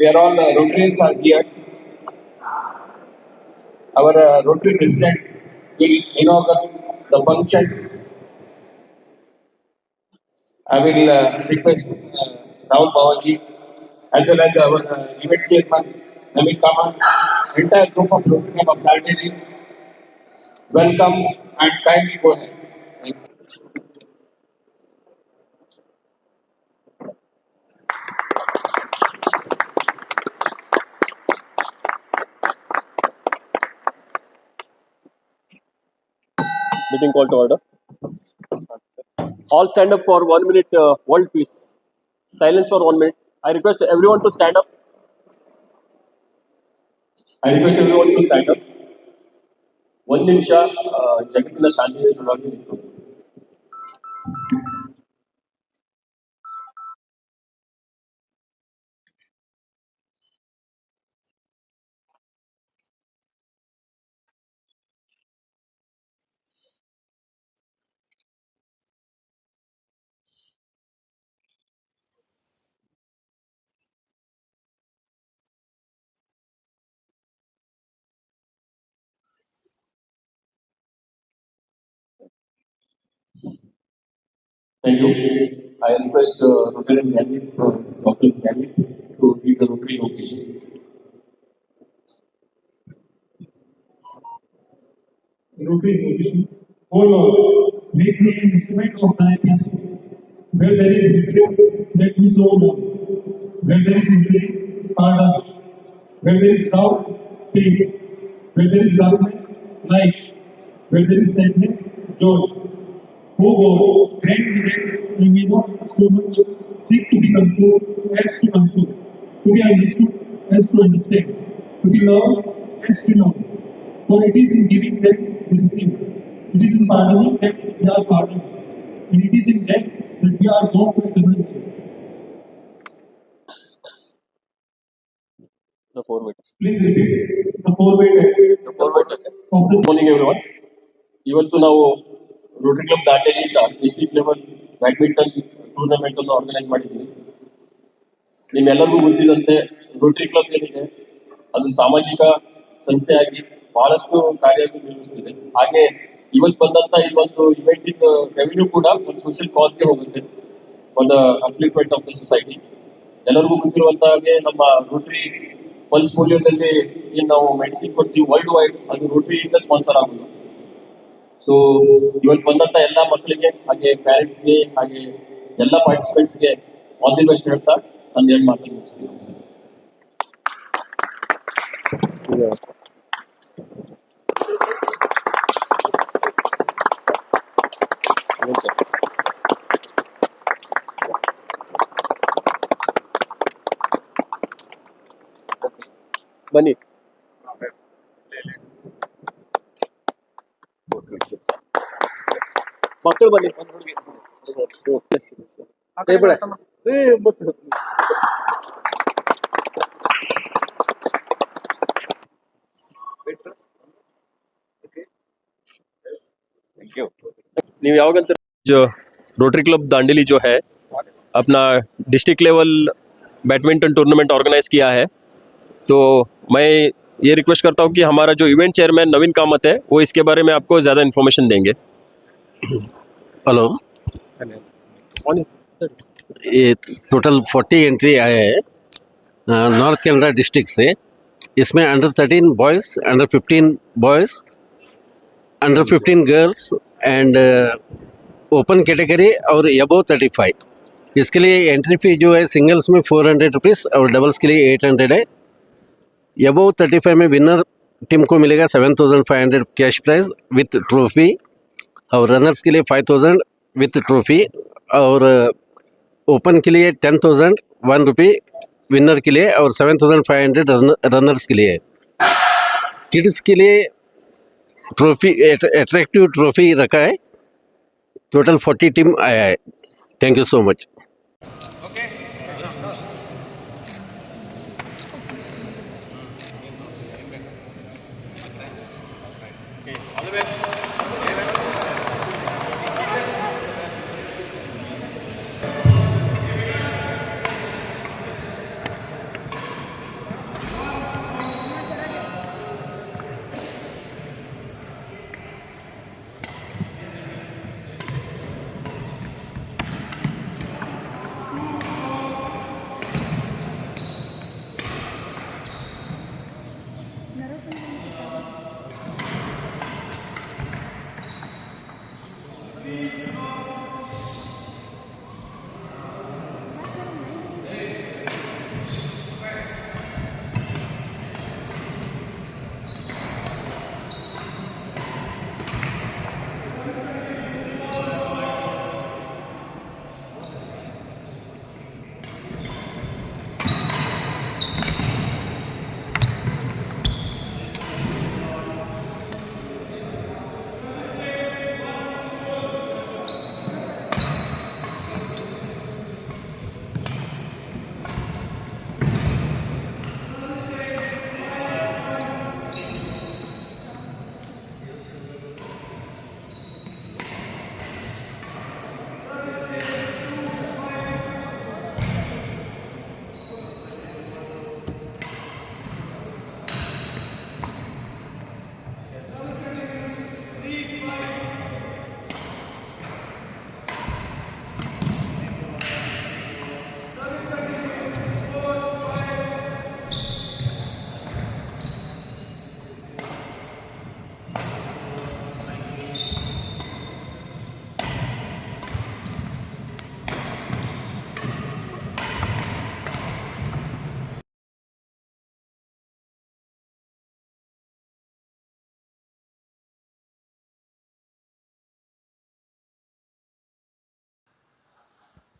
We are all Rotarians are here. Our Rotary President will inaugurate the function. I will request Rahul Bawaji as well as our event chairman Naveen Kaman, entire group of Rotary Club of Darjeeling. Welcome and kindly go ahead. Thank you. Meeting call to order. All stand up for 1 minute world peace. Silence for 1 minute. I request everyone to stand up. I request everyone to stand up. 1 ನಿಮಿಷ ಜಗತ್ತಿನ ಶಾಂತಿಯ ಸಲುವಾಗಿ ನಿಂತು. Thank you. I request Rotary Gandhi, Dr. Gandhi to read the Rotary location. Rotary location. Oh Lord, make me an instrument of thy peace. Where there is hatred, let me sow love. Where there is injury, pardon. Where there is doubt, faith. Where there is darkness, light. Where there is sadness, joy. Oh God, grant me that we may not so much seek to be consoled as to console, to be understood as to understand, to be loved as to love. For it is in giving that we receive, it is in pardoning that we are pardoned, and it is in that we are bound to eternal life. The 4 minutes. Please repeat the four-way text. The 4 minutes. Of the Good morning everyone. ಇವತ್ತು ನಾವು Rotary Club ದಾಂಡೇಲಿಯಿಂದ district level badminton tournament ಅನ್ನು organise ಮಾಡಿದ್ದೀವಿ. ನಿಮ್ಮೆಲ್ಲರಿಗೂ ಗೊತ್ತಿದ್ದಂತೆ Rotary club ಏನಿದೆ ಅದು ಸಾಮಾಜಿಕ ಸಂಸ್ಥೆಯಾಗಿ ಬಹಳಷ್ಟು ಕಾರ್ಯನಿರ್ವಹಿಸುತ್ತಿದೆ. ಹಾಗೆ ಇವತ್ತು ಬಂದಂತ ಈ ಒಂದು ಇವೆಂಟ್ ಇನ್ ರೆವಿನ್ಯೂ ಕೂಡ ಒಂದು ಸೋಷಿಯಲ್ ಕಾಸ್ಗೆ ಹೋಗುತ್ತೆ for the upliftment of the society. ಎಲ್ಲರಿಗೂ ಗೊತ್ತಿರುವಂತ ಹಾಗೆ ನಮ್ಮ ರೋಟರಿ ಪಲ್ಸ್ ಪೋಲಿಯೋದಲ್ಲಿ ಏನು ನಾವು ಮೆಡಿಸಿನ್ ಕೊಡ್ತೀವಿ ವರ್ಲ್ಡ್ ವೈಡ್, ಅದು ರೋಟರಿಯಿಂದ ಸ್ಪಾನ್ಸರ್ ಆಗೋದು. ಸೊ ಇವತ್ತು ಬಂದಂತ ಎಲ್ಲ ಮಕ್ಕಳಿಗೆ ಹಾಗೆ ಪ್ಯಾರೆಂಟ್ಸ್ಗೆ ಹಾಗೆ ಎಲ್ಲ ಪಾರ್ಟಿಸಿಪೆಂಟ್ಸ್ಗೆ ಆಲ್ ದಿ ಬೆಸ್ಟ್ ಹೇಳ್ತಾ ನಾನು ಎರಡು ಮಾತನ್ನು ಮುಗಿಸ್ತೀನಿ. ಬನ್ನಿ ಮಕ್ಕಳು ಬನ್ನಿ. ನೀವು ಯಾವಾಗಂತ जो रोटरी क्लब दांडेली जो है अपना district level badminton tournament organise किया है, तो मैं ये रिक्वेस्ट करता हूँ कि हमारा जो इवेंट चेयरमैन नवीन कामत है वो इसके बारे में आपको ज़्यादा इन्फॉर्मेशन देंगे. हेलो, ये टोटल 40 एंट्री आए हैं नॉर्थ कनाडा डिस्ट्रिक्ट से. इसमें under 13 boys, under 15 boys, under 15 girls and open category और अबव 35. इसके लिए एंट्री फी जो है सिंगल्स में 400 रुपीज़ और डबल्स के लिए 800 है. अबव 35 में विनर टीम को मिलेगा 7500 कैश प्राइज विथ ट्रॉफी और रनर्स के लिए 5000 विथ ट्रॉफी और ओपन के लिए 10,000 ₹1 विनर के लिए और 7500 रनर्स के लिए. किड्स के लिए ट्रॉफी अट्रैक्टिव ट्रॉफी रखा है. टोटल 40 टीम आया है. Thank you so much.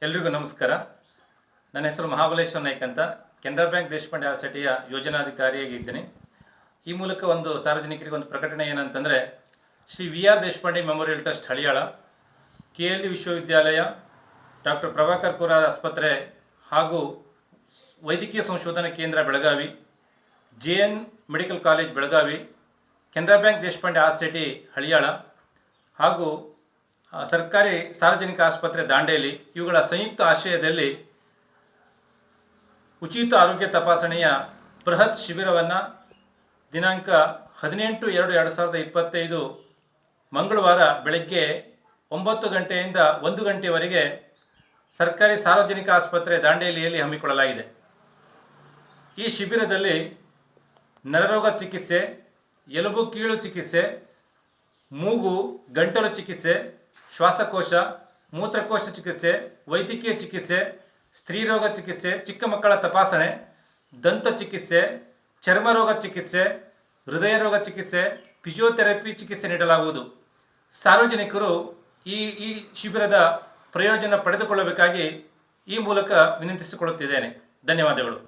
ಎಲ್ರಿಗೂ ನಮಸ್ಕಾರ. ನನ್ನ ಹೆಸರು ಮಹಾಬಲೇಶ್ವರ ನಾಯ್ಕ್ ಅಂತ, ಕೆನರಾ ಬ್ಯಾಂಕ್ ದೇಶಪಾಂಡೆ ಆರ್ಸಿಟಿಯ ಯೋಜನಾಧಿಕಾರಿಯಾಗಿದ್ದೀನಿ. ಈ ಮೂಲಕ ಒಂದು ಸಾರ್ವಜನಿಕರಿಗೆ ಒಂದು ಪ್ರಕಟಣೆ ಏನಂತಂದರೆ, Shri VR Deshpande Memorial Trust Haliyal, KLE ವಿಶ್ವವಿದ್ಯಾಲಯ, ಡಾಕ್ಟರ್ ಪ್ರಭಾಕರ್ ಕೋರೆ ಆಸ್ಪತ್ರೆ ಹಾಗೂ ವೈದ್ಯಕೀಯ ಸಂಶೋಧನಾ ಕೇಂದ್ರ Belagavi, JN medical college Belagavi, Canara Bank Deshpande RSETI Haliyal ಹಾಗೂ ಸರ್ಕಾರಿ ಸಾರ್ವಜನಿಕ ಆಸ್ಪತ್ರೆ ದಾಂಡೇಲಿ ಇವುಗಳ ಸಂಯುಕ್ತ ಆಶ್ರಯದಲ್ಲಿ ಉಚಿತ ಆರೋಗ್ಯ ತಪಾಸಣೆಯ ಬೃಹತ್ ಶಿಬಿರವನ್ನು ದಿನಾಂಕ 18/2/2025 ಮಂಗಳವಾರ ಬೆಳಗ್ಗೆ 9 ಗಂಟೆಯಿಂದ 1 ಗಂಟೆಯವರೆಗೆ ಸರ್ಕಾರಿ ಸಾರ್ವಜನಿಕ ಆಸ್ಪತ್ರೆ ದಾಂಡೇಲಿಯಲ್ಲಿ ಹಮ್ಮಿಕೊಳ್ಳಲಾಗಿದೆ. ಈ ಶಿಬಿರದಲ್ಲಿ ನರರೋಗ ಚಿಕಿತ್ಸೆ, ಎಲುಬು ಕೀಳು ಚಿಕಿತ್ಸೆ, ಮೂಗು ಗಂಟಲು ಚಿಕಿತ್ಸೆ, ಶ್ವಾಸಕೋಶ, ಮೂತ್ರಕೋಶ ಚಿಕಿತ್ಸೆ, ವೈದ್ಯಕೀಯ ಚಿಕಿತ್ಸೆ, ಸ್ತ್ರೀರೋಗ ಚಿಕಿತ್ಸೆ, ಚಿಕ್ಕ ಮಕ್ಕಳ ತಪಾಸಣೆ, ದಂತ ಚಿಕಿತ್ಸೆ, ಚರ್ಮರೋಗ ಚಿಕಿತ್ಸೆ, ಹೃದಯ ರೋಗ ಚಿಕಿತ್ಸೆ, ಫಿಸಿಯೋಥೆರಪಿ ಚಿಕಿತ್ಸೆ ನೀಡಲಾಗುವುದು. ಸಾರ್ವಜನಿಕರು ಈ ಶಿಬಿರದ ಪ್ರಯೋಜನ ಪಡೆದುಕೊಳ್ಳಬೇಕಾಗಿ ಈ ಮೂಲಕ ವಿನಂತಿಸಿಕೊಳ್ಳುತ್ತಿದ್ದೇನೆ. ಧನ್ಯವಾದಗಳು.